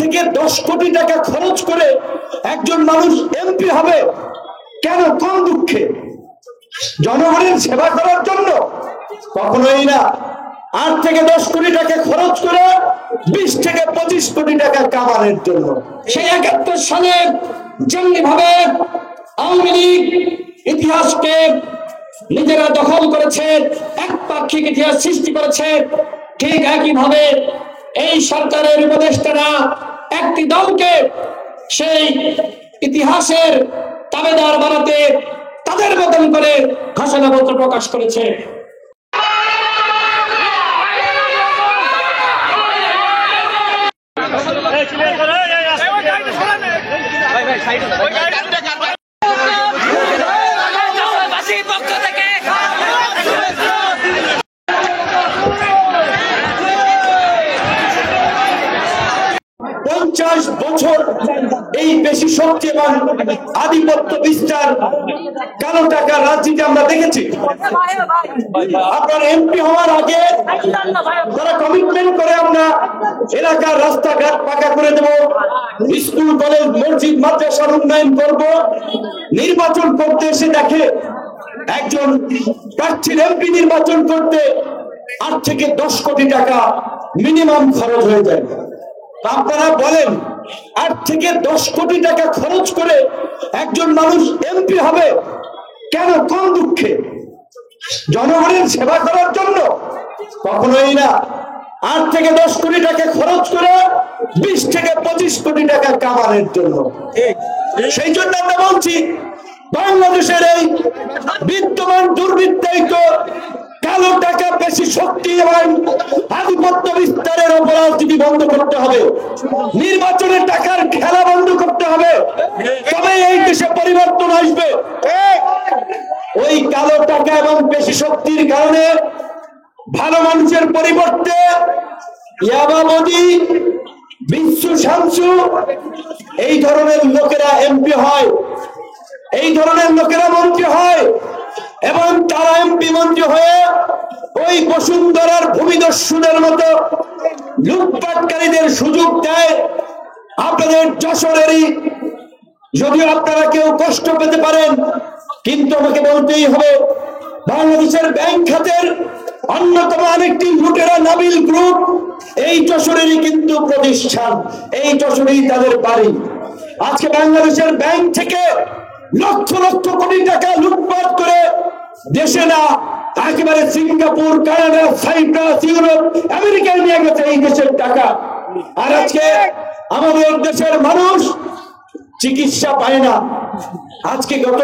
থেকে 10 কোটি টাকা খরচ করে একজন মানুষ এমপি হবে কেন? কোন দুঃখে? জনগণের সেবা করার জন্য? কখনোই না। 8 থেকে 10 কোটি টাকা খরচ করে 20 থেকে 25 কোটি টাকা কামানোর জন্য। সেই 71 সালে যেমনি ভাবে আওয়ামী লীগ ইতিহাসকে নিজেরা দখল করেছে, একপাক্ষিক ইতিহাস সৃষ্টি করেছে, ঠিক একইভাবে এই সরকারের উপদেষ্টারা একটি দলকে সেই ইতিহাসের তাবেদার বানাতে তাদের মতন করে ঘোষণাপত্র প্রকাশ করেছে। বছর এই বেশি শক্তি এবং আধিপত্য বিস্তার কালো টাকার রাজনীতি আমরা দেখেছি। আপনার এমপি হওয়ার আগে তারা কমিটমেন্ট করে আমরা এলাকার রাস্তাঘাট পাকা করে দেব, স্কুল কলেজ মসজিদ মাদ্রাসার উন্নয়ন করব। নির্বাচন করতে এসে দেখে একজন প্রার্থীর এমপি নির্বাচন করতে 8 থেকে 10 কোটি টাকা মিনিমাম খরচ হয়ে যায়। আপনারা বলেন 8 থেকে 10 কোটি টাকা খরচ করে একজন মানুষ এমপি হবে কেন? কোন দুঃখে? জনগণের সেবা করার জন্য? কখনোই না। 8 থেকে 10 কোটি টাকা খরচ করে 20 থেকে 25 কোটি টাকা কামানোর জন্য। সেই জন্য আমরা বলছি বাংলাদেশের এই বিদ্যমান দুর্বৃত্তায়িত কালো টাকা বেশি শক্তি এবং আধিপত্য বিস্তারের অপরাজনীতি বন্ধ করতে হবে। নির্বাচনের টাকার খেলা বন্ধ করতে হবে, তবে এই দেশে পরিবর্তন আসবে। ওই কালো টাকা এবং বেশি শক্তির কারণে ভালো মানুষের পরিবর্তে ইয়াবাবদি, বিশ্বু শামসু এই ধরনের লোকেরা এমপি হয়, এই ধরনের লোকেরা মন্ত্রী হয় এবং তারা এমপি মন্ত্রী হয়ে ওই বসুন্ধরার ভূমিদস্যুদের মতো লুটপাটকারীদের সুযোগ দেয়। আপনাদের যশোরেরই, যদিও আপনারা কেউ কষ্ট পেতে পারেন, কিন্তু আমাকে বলতেই হবে বাংলাদেশের ব্যাংক খাতের অন্যতম আরেকটি লুটেরা নাবিল গ্রুপ এই যশোরেরই কিন্তু প্রতিষ্ঠান, এই যশোরেই তাদের বাড়ি। আজকে বাংলাদেশের ব্যাংক থেকে লক্ষ লক্ষ কোটি টাকা লুটপাট করে দেশে না একেবারে সিঙ্গাপুর, কানাডা, সাইপ্রাস, ইউরোপ, আমেরিকায় নিয়ে গেছে এই দেশের টাকা। আর আজকে আমাদের দেশের মানুষ চিকিৎসা পায় না। আজকে গত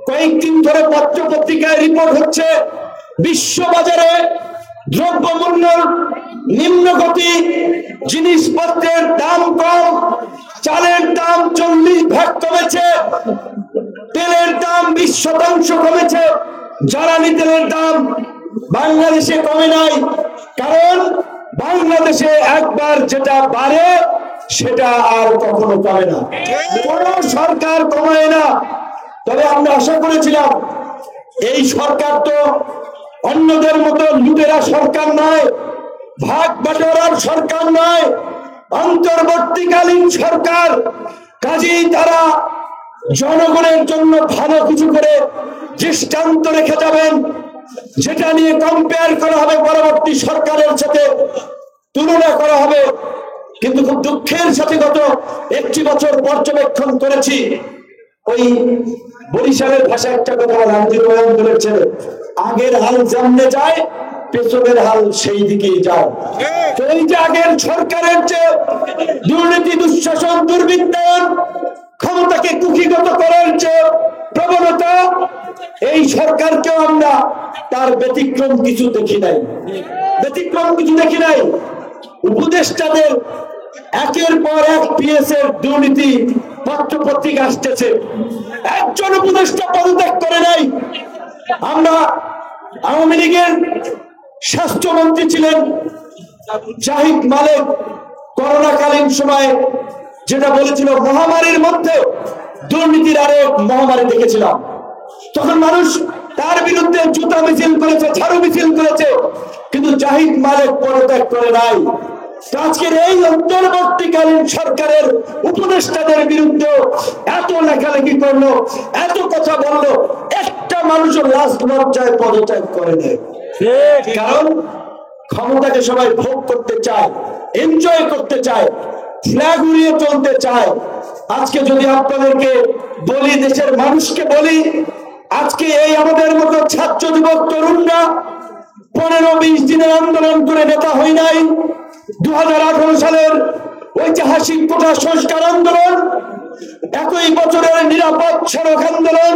কয়েকদিন ধরে পত্র পত্রিকায় রিপোর্ট হচ্ছে বিশ্ববাজারে দ্রব্যমূল্যের নিম্নগতি, জিনিসপত্রের দাম কম, চালের দাম 40 ভাগ কমেছে, তেলের দাম 20% কমেছে, জ্বালানি তেলের দাম বাংলাদেশে কমে নাই। কারণ বাংলাদেশে একবার যেটা বাড়ে সেটা আর কখনো কমে না, কোন সরকার কমায় না। তবে আমরা আশা করেছিলাম এই সরকার তো অন্যদের মতো লুটেরা সরকার নয়, ভাগ বাটোয়ারার সরকার নয়, অন্তর্বর্তীকালীন সরকার। কাজেই তারা জনগণের জন্য ভালো কিছু করে দৃষ্টান্ত রেখে যাবেন, যেটা নিয়ে কম্পেয়ার করা হবে, পরবর্তী সরকারের সাথে তুলনা করা হবে। কিন্তু খুব দুঃখের সাথে গত 1 বছর পর্যবেক্ষণ করেছি, ওই বরিশালের ভাষা একটা কথা বলেছে, আগের হাল যেমনে যায় পেছনের হাল সেই দিকেই যায়। তো এই যে আগের সরকারের যে দুর্নীতি, দুঃশাসন, দুর্বৃত্তায়ন, ক্ষমতাকে কুক্ষিগত করার যে প্রবণতা, এই সরকারকেও আমরা তার ব্যতিক্রম কিছু দেখি নাই। উপদেষ্টাদের একের পর এক পিএস এর দুর্নীতি পত্র পত্রিকা আসতেছে, একজন উপদেষ্টা পদত্যাগ করে নাই। আমরা আওয়ামী লীগের স্বাস্থ্যমন্ত্রী ছিলেন জাহিদ মালেক, করোনাকালীন সময়ে যেটা বলেছিল মহামারীর মধ্যে দুর্নীতির আরেক মহামারী দেখেছিলাম, তখন মানুষ তার বিরুদ্ধে জুতা মিছিল করেছে, ঝাড়ু মিছিল করেছে, কিন্তু জাহিদ মালেক পদত্যাগ করে নাই। আজকের এই অন্তর্বর্তীকালীন সরকারের উপদেষ্টাদের বিরুদ্ধে এত লেখালেখি করলো, এত কথা বললো, একটা মানুষের লাশ লজ্জায় পদত্যাগ করে দেয়। কারণ ক্ষমতাকে সবাই ভোগ করতে চায়, এনজয় করতে চায়, ফ্ল্যাগ উড়িয়ে চলতে চায়। আজকে যদি আপনাদেরকে বলি, দেশের মানুষকে বলি, আজকে এই আমাদের মতো ছাত্র যুবক তরুণরা 15-20 দিনের আন্দোলন করে নেতা হই নাই। 2018 সালের ঐতিহাসিক কোটা সংস্কার আন্দোলন, একই বছরের নিরাপদ সড়ক আন্দোলন,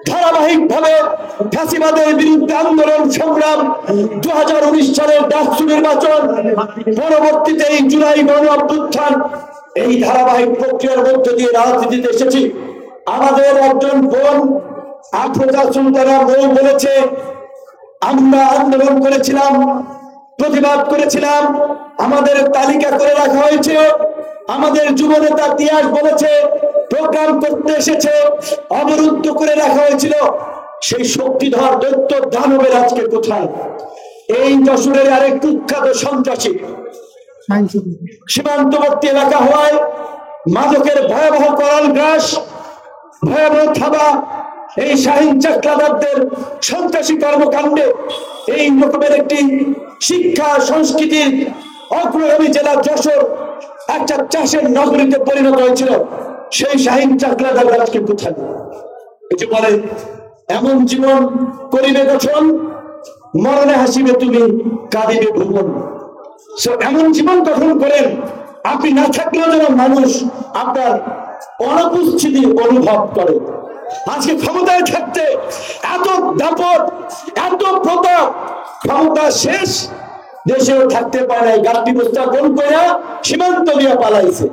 ধারাবাহিকভাবে ফ্যাসিবাদের বিরুদ্ধে আন্দোলন সংগ্রাম, 2019 সালের ডাকসু নির্বাচন, পরবর্তীতে এই জুলাই গণ অভ্যুত্থান, এই ধারাবাহিক প্রক্রিয়ার মধ্য দিয়ে রাজনীতিতে এসেছি। আমাদের একজন বোন আফরোজা সুলতানা বউ বলেছে, আমরা আন্দোলন করেছিলাম, প্রতিবাদ করেছিলাম, আমাদের তালিকা করে রাখা হয়েছে, আমাদের যুব নেতা তিয়াস বলেছে প্রোগ্রাম করতে এসেছে, অবরুদ্ধ করে রাখা হয়েছিল। সেই শক্তিধর দৈত্য দানবের আজকে কোথায়? এই যশোরের আরেক কুখ্যাত সন্ত্রাসী সীমান্তবর্তী এলাকা হওয়ায় মাদকের ভয়াবহ করাল গ্রাস, ভয়াবহ থাবা, এই শাহীন চাকলাদারদের সন্ত্রাসী কর্মকাণ্ডে এই রকমের একটি শিক্ষা সংস্কৃতির অগ্রগামী জেলা যশোর একটা চাষের নগরীতে পরিণত হয়েছিল। সেই শাহীন চাকলাদার আজকে কোথায়? এটি বলে, এমন জীবন করিবে গঠন, মরণে হাসিবে তুমি, কাঁদিবে ভুবন। এমন জীবন গঠন করেন, আপনি না থাকলেও যেন মানুষ আপনার অনুপস্থিতি অনুভব করে। আজকে ক্ষমতায় থাকতে এত দাপট, এত প্রতাপ, ক্ষমতা শেষ, দেশেও থাকতে পারে নাই, গাড়ি বস্তা কোন করে সীমান্ত দিয়ে পালাইছে।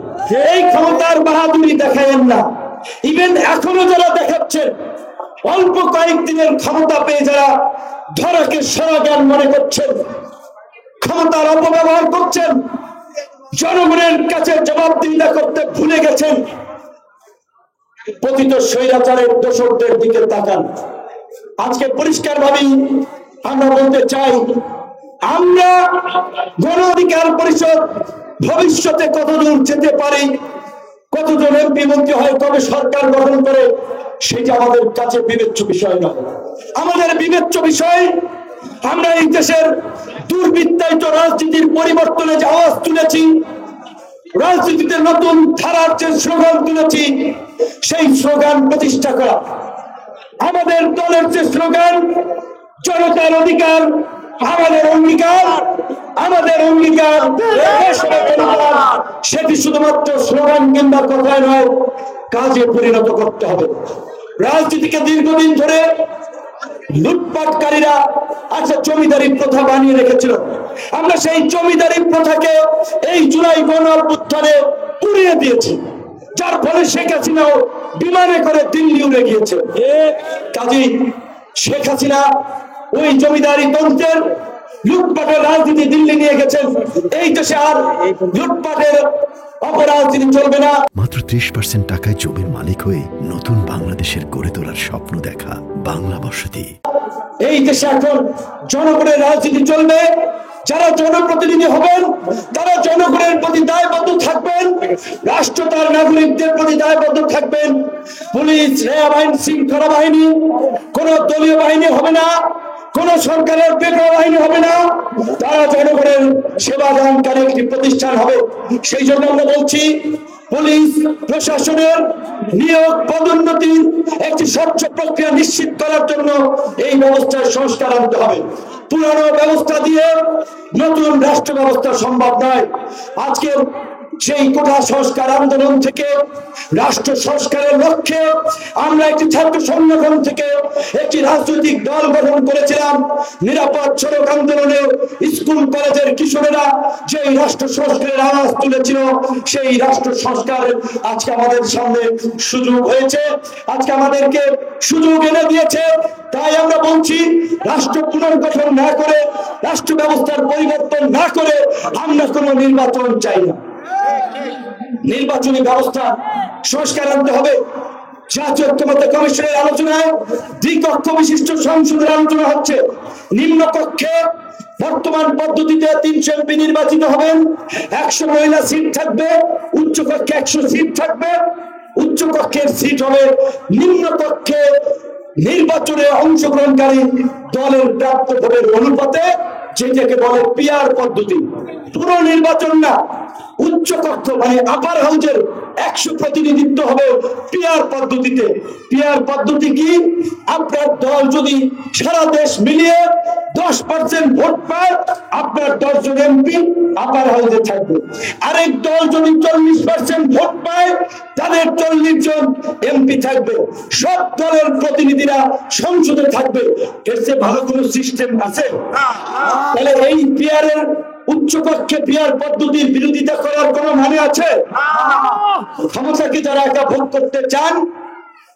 এই ক্ষমতার বাহাদুরি দেখায়েন না। ইভেন এখনো যারা দেখাচ্ছেন, অল্প কয়েকদিনের ক্ষমতা পেয়ে যারা ধরাকে সরাজ্ঞান মনে করছেন, ক্ষমতার অপব্যবহার করছেন, জনগণের কাছে জবাবদিহিতা করতে ভুলে গেছেন, পতিত স্বৈরাচারের দোষকদের দিকে তাকান। আজকে পরিষ্কার ভাবেই আমরা বলতে চাই, আমরা গণ অধিকার পরিষদ ভবিষ্যতে কতদূর যেতে পারি, কতজন এমপি মন্ত্রী হয়, কবে সরকার গঠন করে, সেটা আমাদের কাছে বিবেচ্য বিষয় নয়। আমাদের বিবেচ্য বিষয়, আমরা এই দেশের দুর্বৃত্তায়িত রাজনীতির পরিবর্তনে যে আওয়াজ তুলেছি, রাজনীতিতে নতুন ধারার যে স্লোগান তুলেছি, সেই স্লোগান প্রতিষ্ঠা করা। আমাদের দলের যে স্লোগান জনতার অধিকার, আমাদের অঙ্গীকার, আমাদের অঙ্গীকার, সেটি শুধুমাত্র স্লোগান কিংবা কথায় নয়, কাজে পরিণত করতে হবে। রাজনীতিকে দীর্ঘদিন ধরে লুটপাটকারীরা আচ্ছা জমিদারি প্রথা বানিয়ে রেখেছিল। আমরা সেই জমিদারি প্রথাকে এই জুলাই গণ অভ্যুত্থানে পুড়িয়ে দিয়েছি, যার ফলে শেখ হাসিনাও বিমানে করে দিল্লি উড়ে গিয়েছে। কাজী শেখ হাসিনা ওই জমিদারি তন্ত্রের লুটপাটের রাজনীতি দিল্লি নিয়ে গেছেন। এই দেশে আর লুটপাটের অপরাজনীতি চলবে না। মাত্র 30% টাকায় জমির মালিক হয়ে নতুন বাংলাদেশের গড়ে তোলার স্বপ্ন দেখা বাংলা বসতি। এই দেশে এখন জনগণের রাজনীতি চলবে। যারা জনপ্রতিনিধি হবেন তারা জনগণের প্রতি দায়বদ্ধ থাকবেন, রাষ্ট্র তার নাগরিকদের প্রতি দায়বদ্ধ থাকবেন। পুলিশ, র্যাব, আইন শৃঙ্খলা বাহিনী কোন দলীয় বাহিনী হবে না, কোন সরকারের পেট্রো বাহিনী হবে না, তারা জনগণের সেবা দানকারী একটি প্রতিষ্ঠান হবে। সেই জন্য আমরা বলছি, পুলিশ প্রশাসনের নিয়োগ পদোন্নতির একটি স্বচ্ছ প্রক্রিয়া নিশ্চিত করার জন্য এই ব্যবস্থার সংস্কার আনতে হবে। পুরানো ব্যবস্থা দিয়ে নতুন রাষ্ট্র ব্যবস্থা সম্ভব নয়। আজকে সেই কোটা সংস্কার আন্দোলন থেকে রাষ্ট্র সংস্কারের লক্ষ্যে আমরা একটি ছাত্র সংগঠন থেকে একটি রাজনৈতিক দল গঠন করেছিলাম। নিরাপদ সড়ক আন্দোলনে স্কুল কলেজের কিশোরেরা যে রাষ্ট্র সংস্কারের আওয়াজ তুলেছিল, সেই রাষ্ট্র সংস্কারের আজকে আমাদের সামনে সুযোগ হয়েছে, আজকে আমাদেরকে সুযোগ এনে দিয়েছে। তাই আমরা বলছি, রাষ্ট্র পুনর্গঠন না করে, রাষ্ট্র ব্যবস্থার পরিবর্তন না করে আমরা কোনো নির্বাচন চাই না। নির্বাচনী ব্যবস্থা সংস্কার আনতে হবে। জাতীয় ঐক্যমত্য কমিশনের আলোচনায় দ্বিকক্ষ বিশিষ্ট সংসদের আলোচনা হচ্ছে। নিম্ন কক্ষে বর্তমান পদ্ধতিতে 300 এমপি নির্বাচিত হবেন, 100 মহিলা সিট থাকবে, উচ্চকক্ষে 100 সিট থাকবে। উচ্চকক্ষের সিট হবে নিম্নকক্ষে নির্বাচনে অংশগ্রহণকারী দলের প্রাপ্ত ভোটের অনুপাতে, যেটাকে বলে পিআর পদ্ধতি। পুরো নির্বাচন না, উচ্চকক্ষ মানে আপার হাউজের 100 প্রতিনিধিত্ব হবে পিআর পদ্ধতিতে। পিআর পদ্ধতি কি? আপনার দল যদি সারা দেশ মিলিয়ে 10% ভোট পায়, আপনার 10 জন এমপি আপার হাউজে থাকবে। আরেক দল যদি 40% ভোট পায়, তাদের 40 জন এমপি থাকবে। সব দলের প্রতিনিধিরা সংসদে থাকবে। এর চেয়ে ভালো কোনো সিস্টেম আছে? তাহলে এই পিআরের উচ্চকক্ষে পিআর পদ্ধতির বিরোধিতা করার কোনো মানে আছে? ক্ষমতাকে যারা একা ভোগ করতে চান,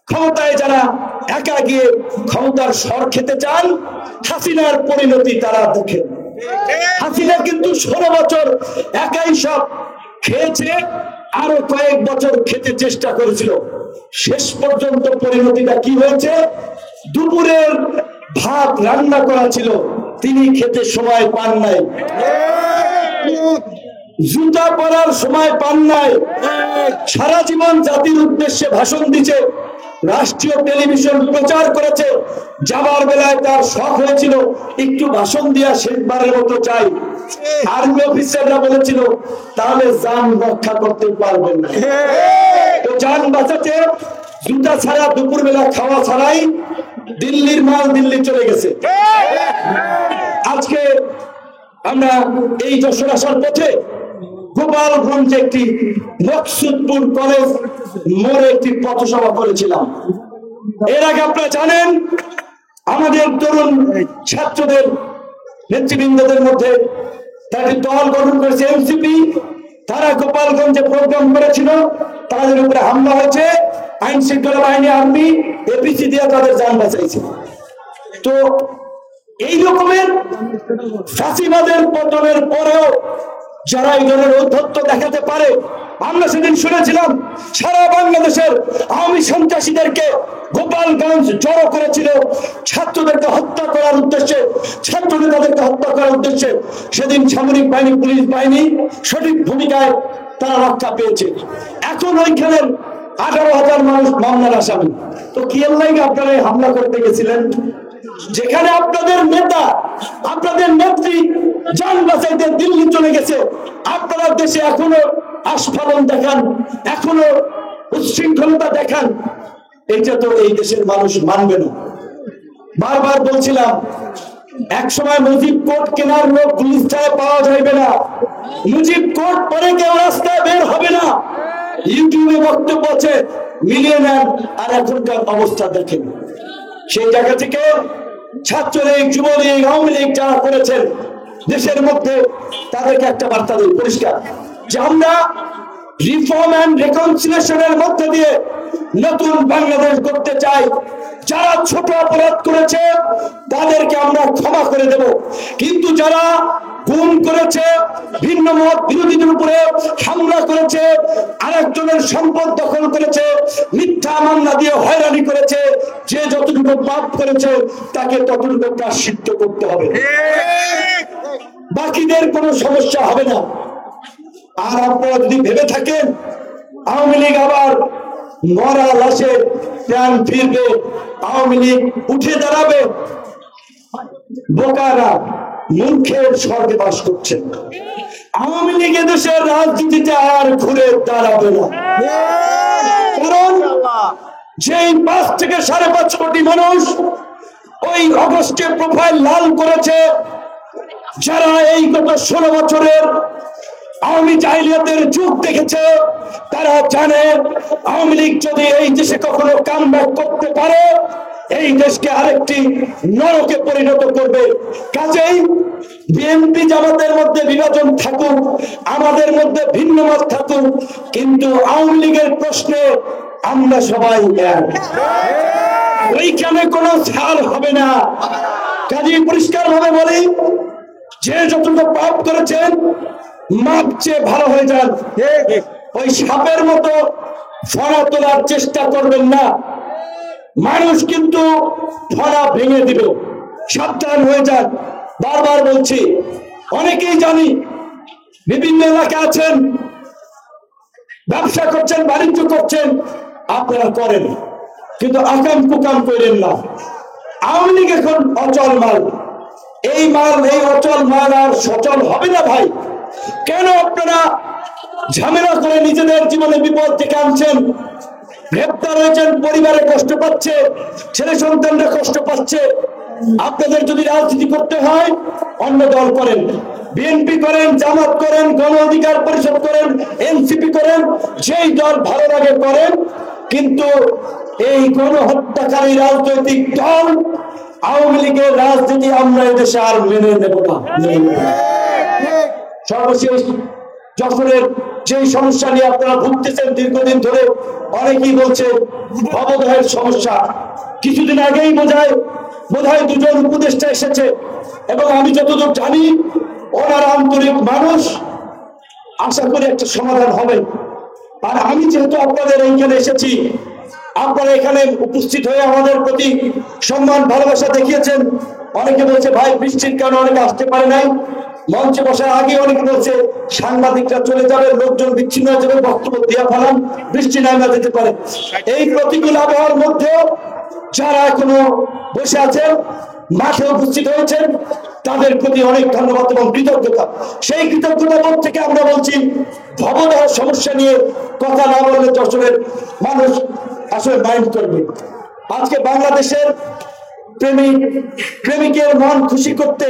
ক্ষমতায় যারা একা গিয়ে ক্ষমতার স্বর খেতে চান, হাসিনার পরিণতি তারা দেখেন। হাসিনা কিন্তু 16 বছর একাই সব খেয়েছে, আরো কয়েক বছর খেতে চেষ্টা করেছিল। শেষ পর্যন্ত পরিণতিটা কি হয়েছে? দুপুরের ভাত রান্না করা ছিল, তিনি খেতে সময় পান নাই। জুতা পরার সময় পান নাই। সারা জীবন জাতির উদ্দেশ্যে ভাষণ দিচ্ছে, রাষ্ট্রীয় টেলিভিশন প্রচার করেছে। যাবার বেলায় তার শখ হয়েছিল একটু ভাষণ দিয়া শেষবারের মতো চাই। আর্মি অফিসাররা বলেছিল তাহলে জান রক্ষা করতে পারবেন না। তো জান বাঁচাতে জুতা ছাড়া দুপুর বেলা খাওয়া ছাড়াই দিল্লির মাল দিল্লি চলে গেছে। আজকে আমরা এই যশোর আসার পথে গোপালগঞ্জে একটি মকসুদপুর কলেজ মোড়ে একটি পথসভা করেছিলাম। এর আগে আপনারা জানেন আমাদের তরুণ ছাত্রদের নেতৃবৃন্দদের মধ্যে তাদের দল গঠন করেছে এনসিপি। তারা গোপালগঞ্জে প্রোগ্রাম করেছিল, তাদের উপরে হামলা হয়েছে। আইন শৃঙ্খলা বাহিনী, আর্মি, এপিসি দিয়ে তাদের জান বাঁচাইছে। তো এই রকমের ফাঁসিবাদের পতনের পরেও যারা এই ধরনের ঔদ্ধত্য দেখাতে পারে, আমরা সেদিন শুনেছিলাম সারা বাংলাদেশের আওয়ামী সন্ত্রাসীদেরকে গোপালগঞ্জ জড়ো করেছিল ছাত্রদেরকে হত্যা করার উদ্দেশ্যে, ছাত্র নেতাদেরকে হত্যা করার উদ্দেশ্যে। সেদিন সামরিক বাহিনী, পুলিশ বাহিনী সঠিক ভূমিকায় তারা রক্ষা পেয়েছে। এখন ওইখানের 18,000 মানুষ মামলার আসামি। তো কি লাগে আপনারা হামলা করতে গেছিলেন? যেখানে আপনাদের নেতা, আপনাদের নেত্রী জান বাঁচাইতে দিল্লি চলে গেছে, আপনারা দেশে এখনো আস্ফালন দেখান, এখনো উচ্ছৃঙ্খলতা দেখান। এটা তো এই দেশের মানুষ মানবে না। বারবার বলছিলাম, এক সময় মুজিব কোর্ট কেনার লোক গুলিস্তানে পাওয়া যাইবে না, মুজিব কোর্ট পরে কেউ রাস্তায় বের হবে না। ইউটিউবে বক্তব্য আছে, মিলিয়ে নেন। আর এখনকার অবস্থা দেখেন। সেই জায়গা থেকে ছাত্রলীগ, যুবলীগ, আওয়ামী লীগ যারা করেছেন দেশের মধ্যে, তাদেরকে একটা বার্তা দিই পরিষ্কার, যে আমরা রিফর্ম এন্ড রিকনসিলিয়েশনের মধ্যে দিয়ে নতুন বাংলাদেশ গড়তে চাই। যারা ছোট অপরাধ করেছে তাদেরকে আমরা ক্ষমা করে দেব, কিন্তু যারা গুম করেছে, ভিন্ন মত বিরোধীদের উপরে হামলা করেছে, আরেকজনের সম্পদ দখল করেছে, মিথ্যা মামলা দিয়ে হয়রানি করেছে, যে যতটুকু পাপ করেছে তাকে ততটুকু প্রায়শ্চিত্ত করতে হবে। বাকিদের কোনো সমস্যা হবে না। আর আপনারা যদি ভেবে থাকেন আওয়ামী লীগ আবার মরা লাশে প্রাণ ফিরবে, আওয়ামী লীগ উঠে দাঁড়াবে, বোকারা, মূর্খের স্বর্গে বাস করছেন। আওয়ামী লীগ দেশের রাজনীতিতে আর ঘুরে দাঁড়াবে না। কারণ যেই 5 থেকে 5.5 কোটি মানুষ ওই অগস্টে প্রোফাইল লাল করেছে, যারা এই গত 16 বছরের আওয়ামী জাহিলিয়াতের যুগ দেখেছে, তারা জানে আওয়ামী লীগ যদি এই দেশে কখনো কামব্যাক করতে পারে, এই দেশকে আরেকটি নরকে পরিণত করবে। কাজেই বিএনপি জামাতের মধ্যে বিভাজন থাকুক, আমাদের মধ্যে ভিন্ন মত থাকুক, কিন্তু আওয়ামী লীগের প্রশ্নে আমরা সবাই এক। ওইখানে কোনো ছাড় হবে না। কাজেই পরিষ্কার ভাবে বলি, যে যতটুকু পাপ করেছেন মাপ চেয়ে ভালো হয়ে যান। ওই সাপের মতো ফনা তোলার চেষ্টা করবেন না। মানুষ কিন্তু ফনা ভেঙে দিবে, সাবধান হয়ে যান। বারবার বলছি, অনেকেই জানি বিভিন্ন এলাকা আছেন, ব্যবসা করছেন, বাণিজ্য করছেন, আপনারা করেন, কিন্তু আকাম কুকাম করেন না। আওয়ামী লীগ এখন অচল মাল, এই অচল মাল আর সচল হবে না ভাই। কেন আপনারা ঝামেলা করে নিজেদের জীবনে বিপদ ডেকে আনছেন? গ্রেপ্তার হয়েছেন, পরিবারে কষ্ট পাচ্ছে, ছেলে সন্তানরা কষ্ট পাচ্ছে। আপনাদের যদি রাজনীতি করতে হয় অন্য দল করেন, বিএনপি করেন, জামাত করেন, গণ অধিকার পরিষদ করেন, এনসিপি করেন, যেই দল ভালো লাগে করেন, কিন্তু এই গণহত্যাকারী রাজনৈতিক দল আওয়ামী লীগের রাজনীতি আমরা এদেশে আর মেনে নেব না। সর্বশেষ যশোরের যে সমস্যা নিয়ে আপনারা ভুগতেছেন দীর্ঘদিন ধরে, অনেকেই বলছে ভবদহের সমস্যা। কিছুদিন আগেই বোধহয় দুজন উপদেষ্টা এসেছে, এবং আমি যতদূর জানি ওনারা আন্তরিক মানুষ, আশা করি একটা সমাধান হবে। আর আমি যেহেতু আপনাদের এইখানে এসেছি, আপনারা এখানে উপস্থিত হয়ে আমাদের প্রতি সম্মান ভালোবাসা দেখিয়েছেন। অনেকে বলছে ভাই বৃষ্টির কারণে অনেকে আসতে পারে নাই, মঞ্চে বসার আগে অনেকে বলছে সাংবাদিকরা চলে যাবে, লোকজন বিচ্ছিন্ন হয়ে যাবে, বক্তব্য দিয়ে ফেলান, বৃষ্টি নামা যেতে পারে। এই প্রতিকূল আবহাওয়ার মধ্যেও যারা এখনো বসে আছেন, মাঠে উপস্থিত হয়েছেন, তাদের প্রতি অনেক ধন্যবাদ এবং কৃতজ্ঞতা। সেই কৃতজ্ঞতা বোধ থেকে আমরা বলছি, ভবদহের সমস্যা নিয়ে কথা না বললে যশোরের মানুষ আসলে মাইন্ড করবে। আজকে বাংলাদেশের প্রেমিকের মন খুশি করতে,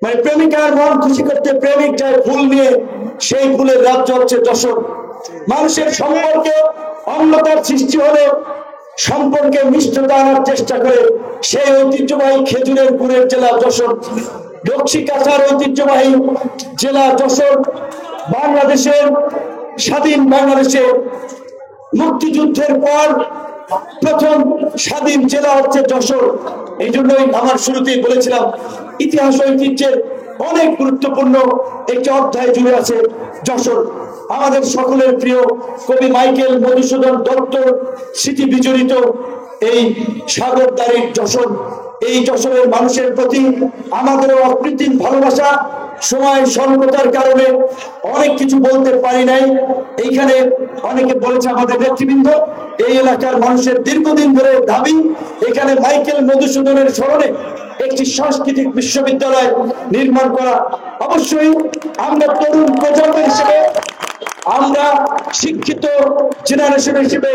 মানে প্রেমিকার মন খুশি করতে প্রেমিক যায় ফুল নিয়ে, সেই ফুলের রাজ্য হচ্ছে যশোর। মানুষের সম্পর্কে অন্যতার সৃষ্টি হলে সম্পর্কে মিষ্টতা আনার চেষ্টা করে সেই ঐতিহ্যবাহী খেজুরের গুড়ের জেলা যশোর, লক্ষ্মী কাঁচার ঐতিহ্যবাহী জেলা যশোর। বাংলাদেশের স্বাধীন বাংলাদেশে মুক্তিযুদ্ধের পর প্রথম স্বাধীন জেলা হচ্ছে যশোর। এই জন্যই আমার শুরুতেই বলেছিলাম, ইতিহাস ঐতিহ্যের অনেক গুরুত্বপূর্ণ একটি অধ্যায় জুড়ে আছে যশোর। আমাদের সকলের প্রিয় কবি মাইকেল মধুসূদন দত্ত স্মৃতি বিজড়িত এই সাগরদাড়ির যশোর, এই যশোরের মানুষের প্রতি আমাদেরও অকৃত্রিম ভালোবাসা। সময় স্বল্পতার কারণে অনেক কিছু বলতে পারি নাই। এইখানে অনেকে বলেছে আমাদের নেতৃবৃন্দ, এই এলাকার মানুষের দীর্ঘদিন ধরে দাবি এখানে মাইকেল মধুসূদনের স্মরণে একটি সাংস্কৃতিক বিশ্ববিদ্যালয় নির্মাণ করা। অবশ্যই আমরা তরুণ প্রজন্ম হিসেবে, আমরা শিক্ষিত জেনারেশন হিসেবে,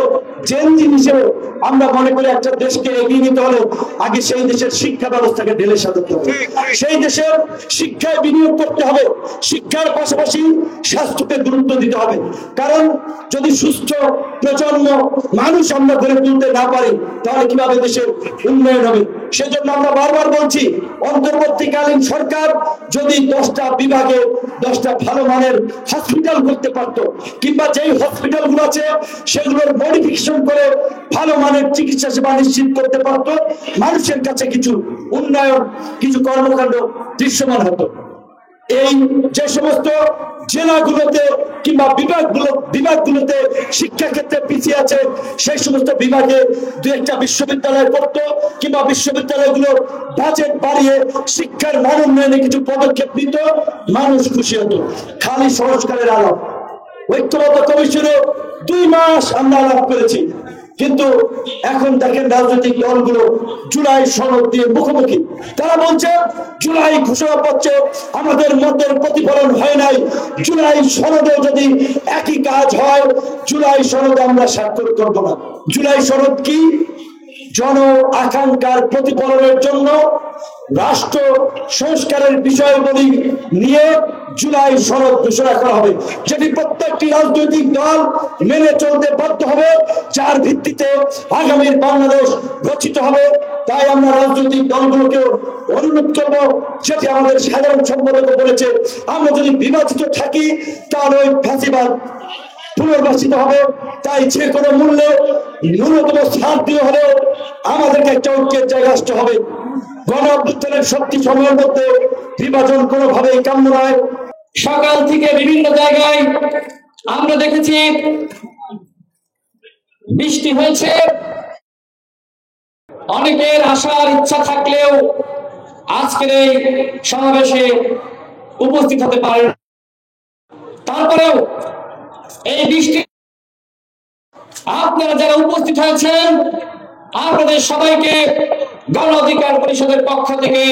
জেনজি হিসেবে আমরা মনে করি একটা দেশকে এগিয়ে নিতে হলে আগে সেই দেশের শিক্ষা ব্যবস্থাকে ঢেলে সাজাতে হবে, সেই দেশের শিক্ষায় বিনিয়োগ করতে হবে, শিক্ষার পাশাপাশি স্বাস্থ্যকে গুরুত্ব দিতে হবে। কারণ যদি সুস্থ প্রজন্ম মানুষ আমরা গড়ে তুলতে না পারি, তাহলে কিভাবে দেশের উন্নয়ন হবে? সেজন্য আমরা বারবার বলছি, অন্তর্বর্তীকালীন সরকার যদি 10টা বিভাগে 10টা ভালো মানের হসপিটাল করতে পারতো, কিংবা যেই হসপিটাল গুলো আছে সেগুলোর মডিফিকেশন করে ভালো মানের চিকিৎসা সেবা নিশ্চিত করতে পারতো, মানুষের কাছে কিছু উন্নয়ন, কিছু কর্মকাণ্ড দৃশ্যমান হতো। এই যে সমস্ত জেলাগুলোতে কিংবা বিভাগগুলোতে শিক্ষা ক্ষেত্রে পিছিয়ে আছে, সেই সমস্ত বিভাগে 2-1টা বিশ্ববিদ্যালয় করতো, কিংবা বিশ্ববিদ্যালয়গুলোর বাজেট বাড়িয়ে শিক্ষার মান উন্নয়নে কিছু পদক্ষেপ নিত, মানুষ খুশি হতো। খালি সংস্কারের আলাপ, ঐক্যবদ্ধ কমিশনে 2 মাস আমরা আলাপ করেছি, কিন্তু এখন দেখেন রাজনৈতিক দলগুলো জুলাই সনদ দিয়ে মুখোমুখি। তারা বলছে জুলাই ঘোষণাপত্রে আমাদের মতের প্রতিফলন হয় নাই, জুলাই সনদে যদি একই কাজ হয়, জুলাই সনদে আমরা স্বাক্ষর করব না। জুলাই সনদ কি? জন আকাঙ্ক্ষার প্রতিফলনের জন্য রাষ্ট্র সংস্কারের বিষয়গুলি নিয়ে জুলাই সনদ ঘোষণা করা হবে, যেটি প্রত্যেকটি রাজনৈতিক দল মেনে চলতে বাধ্য হবে, যার ভিত্তিতে আগামীর বাংলাদেশ রচিত হবে। তাই আমরা রাজনৈতিক দলগুলোকে অনুরোধ করবো, যেটি আমাদের সাধারণ সম্পাদক বলেছে, আমরা যদি বিভাজিত থাকি তাহলে ওই ফ্যাসিবাদ পুনর্বাসিত হবে। তাই যে কোনো মূল্যে ন্যূনতম ছাড় দিয়ে হলেও আমাদেরকে একটা ঐক্যের জায়গা আসতে হবে। গণ-অভ্যুত্থানের শক্তি সময়ের মধ্যে বিভাজন কোনোভাবেই কাম্য নয়। সকাল থেকে বিভিন্ন জায়গায় আমরা দেখেছি বৃষ্টি হয়েছে, অনেকের আসার ইচ্ছা থাকলেও আজকের এই সমাবেশে উপস্থিত হতে পারেন। তারপরেও এই বৃষ্টি আপনারা যারা উপস্থিত হয়েছেন আপনাদের সবাইকে গণ অধিকার পরিষদের পক্ষ থেকে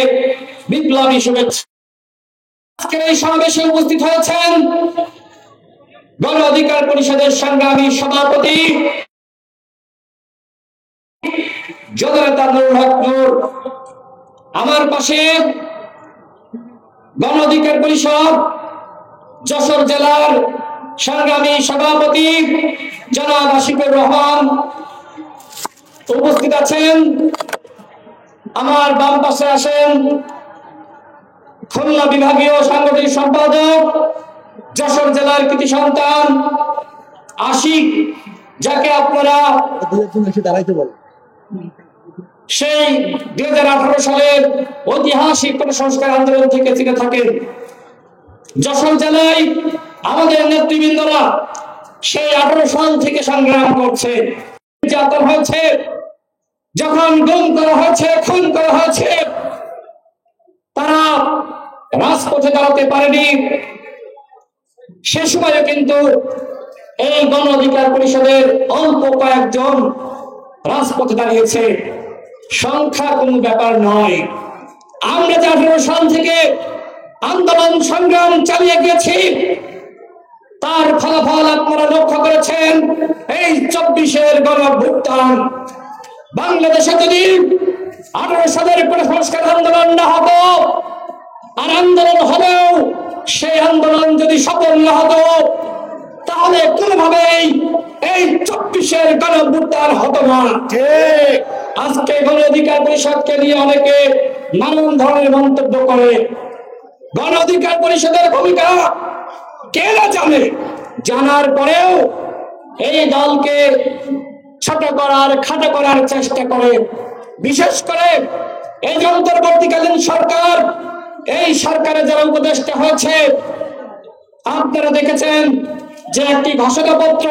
বিপ্লবী শুভেচ্ছা। আজকের এই সমাবেশে উপস্থিত হয়েছেন গণ অধিকার পরিষদের সংগ্রামী সভাপতি জননেতা নুরুল হক নূর, আমার পাশে গণ অধিকার পরিষদ যশোর জেলার সংগ্রামী সভাপতি জনাব আশিকুর রহমান উপস্থিত আছেন। আমার বাম পাশে আছেন খুলনা বিভাগীয় সাংগঠনিক সম্পাদক যশোর জেলার কৃতি সন্তান আশিক, যাকে আপনারা সেই 2018 সালের ঐতিহাসিক সংস্কার আন্দোলন থেকে চিনে থাকেন। যশোর জেলায় আমাদের নেতৃবৃন্দরা সেই 18 সাল থেকে সংগ্রাম করছে। নির্যাতন হয়েছে, যখন গুম করা হয়েছে, খুন করা হয়েছে, তারা রাজপথে দাঁড়াতে পারেনি। সে সময় কিন্তু এই গণ অধিকার পরিষদের অল্প কয়েকজন রাজপথে দাঁড়িয়েছে, সংখ্যা কোনো ব্যাপার নয়। আমরা যে 18 সাল থেকে আন্দোলন সংগ্রাম চালিয়ে গেছি তার ফলাফল আপনারা লক্ষ্য করেছেন। এই 24-এর গণঅভ্যুত্থান, বাংলাদেশে যদি 18 সালের কোন সংস্কার আন্দোলন না হতো, আর আন্দোলন হলেও সেই আন্দোলন যদি সফল না হতো, তাহলে কোনোভাবেই এই 24-এর গণঅভ্যুত্থান হতো না। আজকে গণ অধিকার পরিষদকে নিয়ে অনেকে নানান ধরনের মন্তব্য করে। গণ অধিকার পরিষদের ভূমিকা কে না জানে, জানার পরেও এই দলকে ছোট করার, খাটো করার চেষ্টা করে। বিশেষ করে এই যে অন্তর্বর্তীকালীন সরকার, এই সরকারে যারা উপদেষ্টা হয়েছে, আপনারা দেখেছেন যে একটি ঘোষণাপত্র,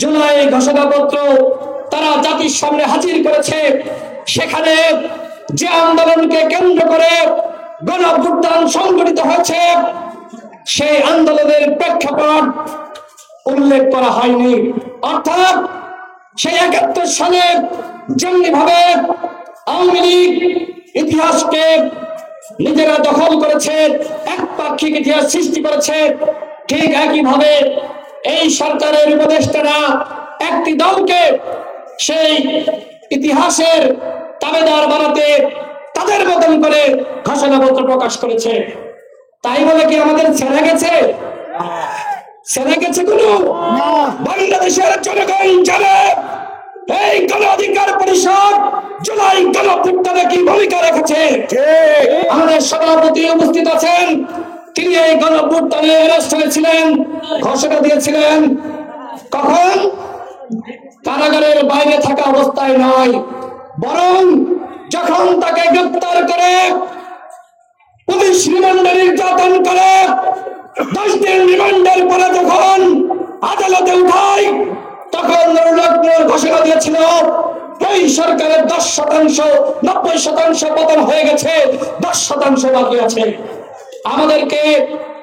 জুলাই ঘোষণাপত্র তারা জাতির সামনে হাজির করেছে। সেখানে যে আন্দোলনকে কেন্দ্র করে গণঅভ্যুত্থান সংগঠিত হয়েছে, সেই আন্দোলনের প্রেক্ষাপট উল্লেখ করা হয়নি। অর্থাৎ সেই 71 সালে যেমনি ভাবে আওয়ামী লীগ ইতিহাসকে নিজেরা দখল করেছে, একপাক্ষিক ইতিহাস সৃষ্টি করেছে, ঠিক একইভাবে এই সরকারের উপদেষ্টারা একটি দলকে সেই ইতিহাসের তাবেদার বানাতে তাদের মতন করে ঘোষণাপত্র প্রকাশ করেছে। তাই বলে কি আমাদের ছেড়ে গেছে? ছেড়ে গেছে কোনো? বাংলাদেশের জনগণ জানে এই গণ অধিকার পরিষদ জুলাই গণঅভ্যুত্থানে কি ভূমিকা রেখেছে। আমাদের সভাপতি উপস্থিত আছেন, তিনি এই গণঅভ্যুত্থানে অনুষ্ঠানে ছিলেন, ঘোষণা দিয়েছিলেন। কখন? কারাগারের বাইরে থাকা অবস্থায় নয়, বরং যখন তাকে গ্রেফতার করে পুলিশ রিমান্ডে নির্যাতন করে 10 দিন রিমান্ডের পরে যখন আদালতে উঠায়, তখন নুরুল হক নূর ঘোষণা দিয়েছিল এই সরকারের 10%, 90% পতন হয়ে গেছে, 10% বাকি আছে। আমাদেরকে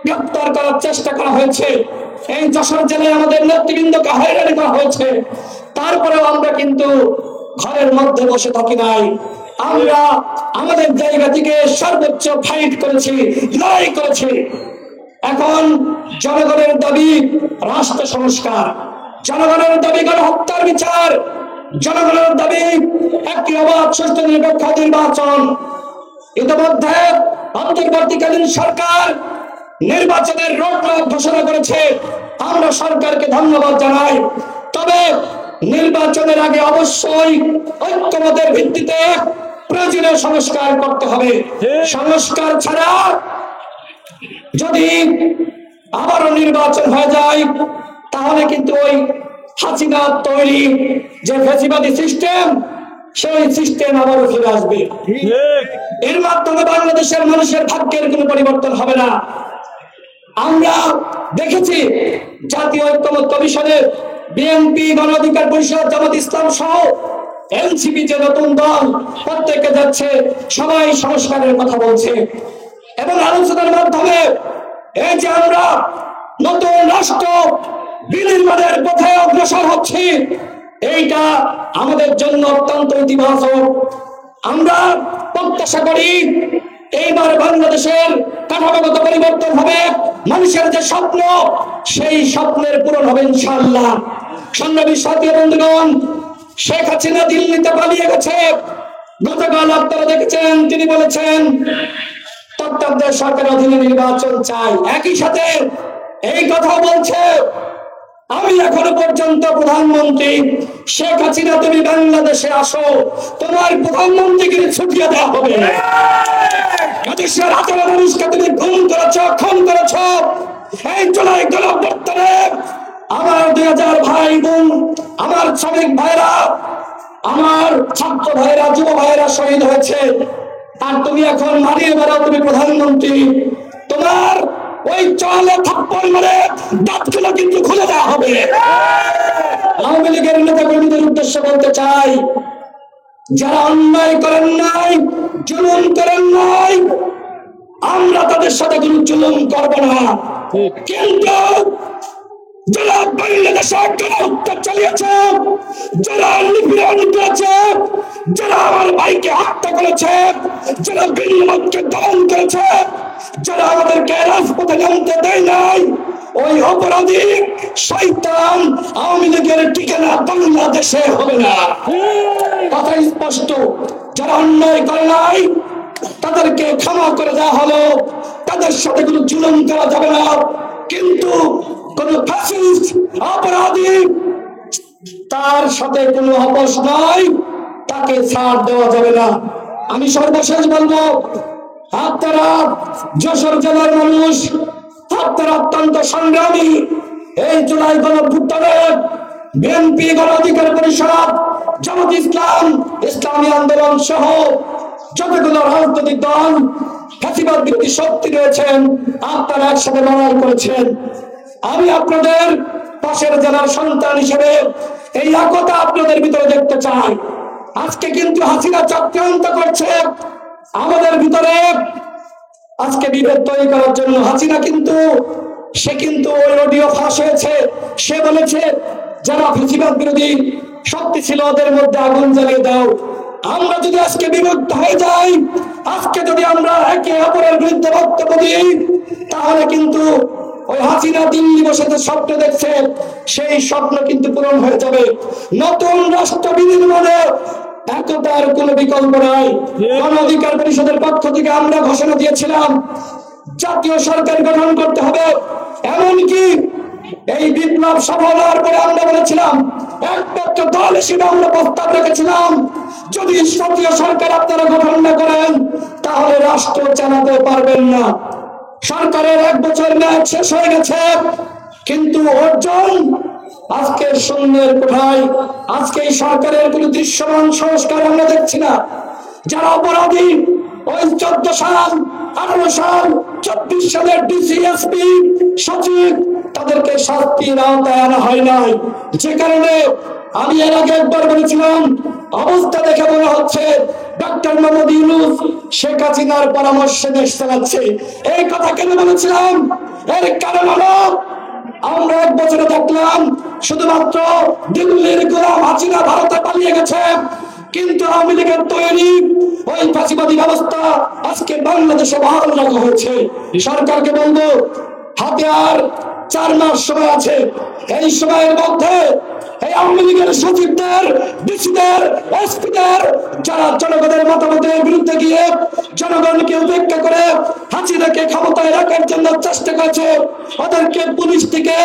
গ্রেফতার করার চেষ্টা করা হয়েছে, এই যশোর জেলায় আমাদের নেতৃবৃন্দকে হয়রানি করা হয়েছে। তারপরেও আমরা কিন্তু ঘরের মধ্যে বসে থাকি নাই, আমরা আমাদের জায়গা থেকে সর্বোচ্চ ফাইট করেছি, লড়াই করেছি। এখন জনগণের দাবি রাষ্ট্র সংস্কার, জনগণের দাবি গণহত্যার বিচার, জনগণের দাবি একটি অবাধ সুষ্ঠু নিরপেক্ষ নির্বাচন। ইতিমধ্যে অন্তর্বর্তীকালীন সরকার নির্বাচনের রোডম্যাপ ঘোষণা করেছে, আমরা সরকারকে ধন্যবাদ জানাই। তবে নির্বাচনের আগে অবশ্যই ঐক্যমতের ভিত্তিতে প্রয়োজনীয় সংস্কার করতে হবে। সংস্কার ছাড়া যদি আবারও নির্বাচন হয়ে যায়, তাহলে কিন্তু ওই হাসিনা তৈরি যে ফ্যাসিবাদী সিস্টেম, সেই সিস্টেম আবারও ফিরে আসবে। এর মাধ্যমে বাংলাদেশের মানুষের ভাগ্যের কোনো পরিবর্তন হবে না। আমরা দেখেছি জাতীয় ঐক্যমত্য কমিশনের বিএনপি, গণ অধিকার পরিষদ, জামাত ইসলাম সহ এনসিপি যে নতুন দল প্রত্যেকে যাচ্ছে, সবাই সংস্কারের কথা বলছে এবং আলোচনার মাধ্যমে এই যে আমরা নতুন রাষ্ট্র বিনির্মাণের পথে অগ্রসর হচ্ছি, এইটা আমাদের জন্য অত্যন্ত ইতিবাচক। আমরা প্রত্যাশা করি এইবার বাংলাদেশের কাঠামোগত পরিবর্তন হবে, মানুষের যে স্বপ্ন সেই স্বপ্নের পূরণ হবে ইনশাআল্লাহ। সংগ্রামী সাথী বন্ধুগণ, শেখ হাসিনা দিল্লিতে পালিয়ে গেছে। গতকাল আপনারা দেখেছেন তিনি বলেছেন তত্ত্বাবধায়ক সরকারের অধীনে নির্বাচন চাই। একই সাথে এই কথা বলছে আমি এখনো পর্যন্ত প্রধানমন্ত্রী, শেখ হাসিনা তুমি বাংলাদেশে আসো, তোমার প্রধানমন্ত্রীকে ছুটিয়ে দেওয়া হবে। দেশের 18 মানুষকে তুমি গুম করেছ, খুন করেছ। এই জুলাই গণঅভ্যুত্থানে আমার 2000 ভাই বোন, আমার শ্রমিক ভাইরা, আমার ছাত্র ভাইরা, যুব ভাইরা শহীদ হয়েছে। আর তুমি এখন মারিয়ে বেড়াও তুমি প্রধানমন্ত্রী, তোমার ওই চলে থাপ্পড় মারে দাঁতগুলো কিন্তু খুলে দেওয়া হবে। আওয়ামী লীগের নেতা কর্মীদের উদ্দেশ্যে বলতে চাই, যারা অন্যায় করেন নাই, জুলুম করেন নাই, আমরা তাদের সাথে কোনো জুলুম করব না। কিন্তু যারা বাংলাদেশে গণহত্যা চালিয়েছে, যারা নিপীড়ন করেছে, যারা আমার ভাইকে হত্যা করেছে, যারা বিনিময়কে দমন করেছে, যারা আমাদেরকে রাজপথে নামতে দেয় নাই, ওই অপরাধী শয়তান আওয়ামী লীগের ঠিকানা বাংলাদেশে হবে না। কথা স্পষ্ট। যারা অন্যায় করে নাই তাদেরকে ক্ষমা করে দেওয়া হলো, তাদের সাথে কোনো জুলুম করা যাবে না। কিন্তু কোন ফ্যাসিস্ট অপরাধী, তার সাথে কোনো আপোষ নাই, তাকে ছাড় দেওয়া যাবে না। আমি সর্বশেষ বলবো, আপনারা যশোর জেলার মানুষ, আপনারা অত্যন্ত সংগ্রামী। এই জুলাই গণঅভ্যুত্থানে বিএনপি, গণ অধিকার পরিষদ, জামাত ইসলাম, ইসলামী আন্দোলন সহ যতগুলো রাজনৈতিক দল, ফ্যাসিবাদ বিরোধী শক্তি রয়েছেন, আপনারা একসাথে লড়াই করেছেন। আমি আপনাদের পাশের জেলার সন্তান হিসেবে এই একতা আপনাদের ভিতরে দেখতে চাই। আজকে কিন্তু হাসিনা চক্রান্ত করছে আমাদের ভিতরে, আজকে বিভেদ তৈরি করার জন্য। হাসিনা কিন্তু ওই অডিও ফাঁস হয়েছে, সে বলেছে যারা ফ্যাসিবাদ বিরোধী শক্তি ছিল ওদের মধ্যে আগুন জ্বালিয়ে দাও। আমরা যদি আজকে বিভক্ত হয়ে যাই, আজকে যদি আমরা একে অপরের বিরুদ্ধে বক্তব্য দিই, তাহলে কিন্তু ওই হাসিনা দিল্লি বসে যে স্বপ্ন দেখছে সেই স্বপ্ন কিন্তু পূরণ হয়ে যাবে। নতুন রাষ্ট্র বিনির্মাণে একতার কোনো বিকল্প নাই। গণ অধিকার পরিষদের পক্ষ থেকে আমরা ঘোষণা দিয়েছিলাম জাতীয় সরকার গঠন করতে হবে। এমনকি এই বিপ্লব সফল হওয়ার পরে আমরা বলেছিলাম, একমাত্র দল হিসেবে আমরা প্রস্তাব রেখেছিলাম, যদি জাতীয় সরকার আপনারা গঠন না করেন তাহলে রাষ্ট্র চালাতে পারবেন না। সরকারের 1 বছর মেয়াদ শেষ হয়ে গেছে, কিন্তু অর্জন আজকের শূন্যের কোঠায়। আজকে এই সরকারের কোন দৃশ্যমান সংস্কার আমরা দেখছি না। যারা অপরাধী, ওই 14 সাল, 18 সাল, 24 সালের ডিসি, এসপি, সচিব, তাদেরকে শাস্তির আওতায় আনা হয় নাই। যে কারণে আমি এর আগে একবার বলেছিলাম, অবস্থা দেখে মনে হচ্ছে ডক্টর মোহাম্মদ ইউনূস শেখ হাসিনার পরামর্শে দেশ চালাচ্ছে। এই কথা কেন বলেছিলাম? এর কারণ হলো আমরা 1 বছরে দেখলাম শুধুমাত্র দিল্লির গোলাম হাসিনা ভারতে পালিয়ে গেছে, কিন্তু আওয়ামী লীগের তৈরি ওই ফাঁসিবাদী ব্যবস্থা আজকে বাংলাদেশে বহাল রাখা হয়েছে। সরকারকে বলবো, হাতে আর 4 মাস সময় আছে। এই সময়ের মধ্যে এই আওয়ামী লীগের সচিবদের, ডিসিদের, এসপিদের, যারা জনগণের মতামতের বিরুদ্ধে গিয়ে জনগণকে উপেক্ষা করে হাসিনাকে ক্ষমতায় রাখার জন্য চেষ্টা করেছে, ওদেরকে পুলিশ থেকে,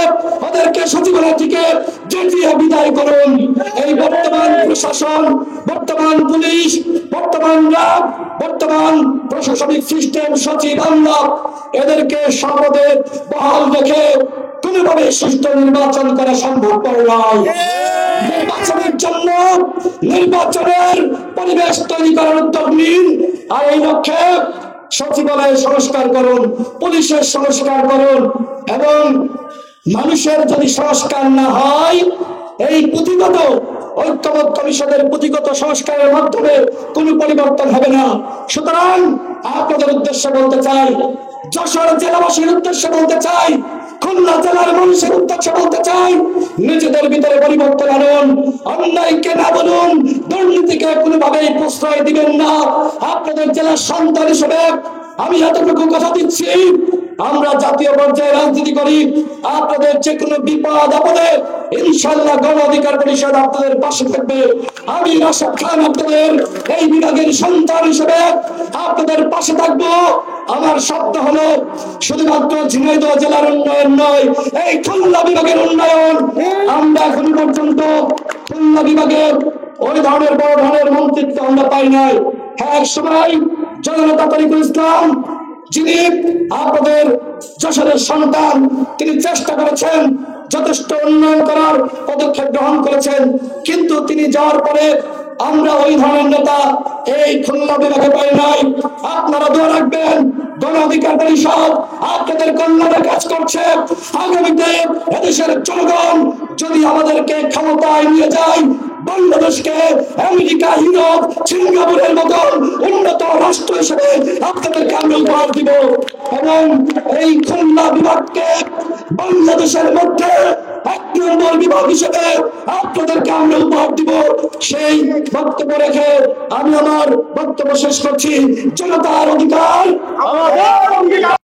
ওদেরকে সচিবালয় থেকে জেটিয়ে বিদায় করুন। এই বর্তমান প্রশাসন, বর্তমান পুলিশ, বর্তমান র্যাব, বর্তমান প্রশাসনিক সিস্টেম, সচিব, আমলা, এদেরকে সম্পদে বহাল রেখে কোনোভাবে সুষ্ঠু নির্বাচন করা সম্ভবপর নয়। নির্বাচনের জন্য নির্বাচনের পরিবেশ তৈরি করার উদ্যোগ নিন, আর এই লক্ষ্যে সচিবালয় সংস্কার করুন, পুলিশের সংস্কার করুন। এবং মানুষের যদি সংস্কার না হয়, এই পুঁথিগত ঐক্যবদ্ধ কমিশনের পুঁথিগত সংস্কারের মাধ্যমে কোনো পরিবর্তন হবে না। সুতরাং আপনাদের উদ্দেশ্যে বলতে চাই, যশোর জেলাবাসীর উদ্দেশ্যে বলতে চাই, খুলনা জেলার মানুষের উদ্দেশ্যে বলতে চাই, নিজেদের ভিতরে পরিবর্তন আনুন, অন্যায়কে না বলুন, দুর্নীতিকে কোনোভাবেই প্রশ্রয় দিবেন না। আপনাদের জেলার সন্তান হিসেবে আমি এতটুকু কথা দিচ্ছি, আমরা জাতীয় পর্যায়ে রাজনীতি করি, আপনাদের যে কোনো বিপদ আপদে ইনশাআল্লাহ গণ অধিকার পরিষদ আপনাদের পাশে থাকবে। আমি রাশেদ খান আপনাদের এই বিভাগের সন্তান হিসেবে আপনাদের পাশে থাকবো। আমার শব্দ হলো শুধুমাত্র ঝিনাইদহ জেলার উন্নয়ন নয়, এই খুলনা বিভাগের উন্নয়ন। আমরা এখন পর্যন্ত খুলনা বিভাগের ওই ধরনের বড় ধরনের মন্ত্রিত্ব আমরা পাই নাই। হ্যাঁ, এক সময় জননেতা তরিকুল ইসলাম, যিনি আপনাদের যশোরের সন্তান, তিনি চেষ্টা করেছেন, যথেষ্ট উন্নয়ন করার পদক্ষেপ গ্রহণ করেছেন, কিন্তু তিনি যাওয়ার পরে আমরা ওই ধরনের নেতা এই খুলনা বিভাগে পাই নাই। আপনারা দোয়া রাখবেন, গণ অধিকার পরিষদ আপনাদের কল্যাণে কাজ করছে। আগামীতে এদেশের জনগণ যদি আমাদেরকে ক্ষমতায় নিয়ে যায়, বাংলাদেশকে আমেরিকা, ইউরোপ, সিঙ্গাপুরের মতন উন্নত রাষ্ট্র হিসেবে আপনাদেরকে আমরা উপহার দিব, এবং এই খুলনা বিভাগকে বাংলাদেশের মধ্যে 1 নম্বর বিভাগ হিসেবে আপনাদেরকে আমরা উপহার দিব। সেই বক্তব্য রেখে আমি আমার বক্তব্য শেষ করছি। জনতার অধিকার, আমাদের অঙ্গীকার।